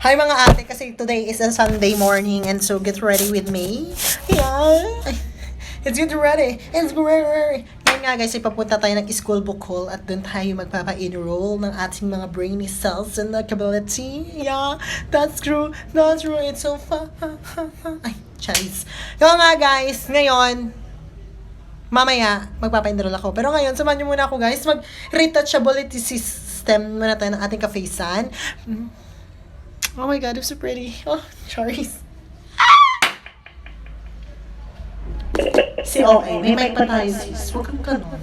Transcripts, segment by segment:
Hi mga ate, kasi today is a Sunday morning and so get ready with me. Yeah. It's get ready. It's ready. Ngayon nga guys, ipapunta tayo ng school book haul at doon tayo magpapa-enroll ng ating mga brainy cells and ability. Yeah, that's true. That's true. It's so fun. Ay, charis. Yung nga guys, ngayon, mamaya, magpapa-enroll ako. Pero ngayon, samahan nyo muna ako guys. Mag-retouchability system muna tayo ng ating ka-facean. Oh my god, it's so pretty. Oh, Charis. Si okay, may mic pa tayo sis. Huwag kang ganon.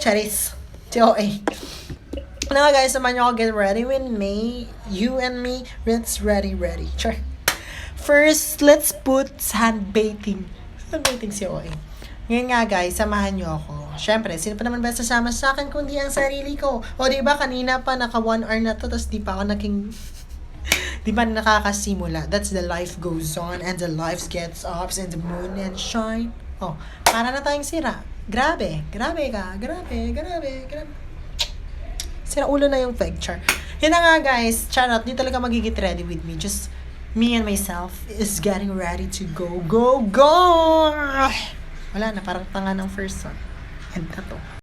Charis. Si okay. Ano nga guys, naman nyo ako get ready with me. You and me, let's ready. Sure. First, let's put sunbathing. Sunbathing si okay. Ngayon nga guys, samahan nyo ako. Siyempre, sino pa naman ba sasama sa akin kundi ang sarili ko? O diba, kanina pa naka 1 hour na to, tapos di pa ako di ba nakakasimula? That's the life goes on and the life gets ups and the moon and shine. Oh, para na tayong sira. Grabe ka. Sira ulo na yung picture. Yun na nga guys, charot, di talaga magigit ready with me. Just me and myself is getting ready to go. Wala na, parang tanga ng first one. And to.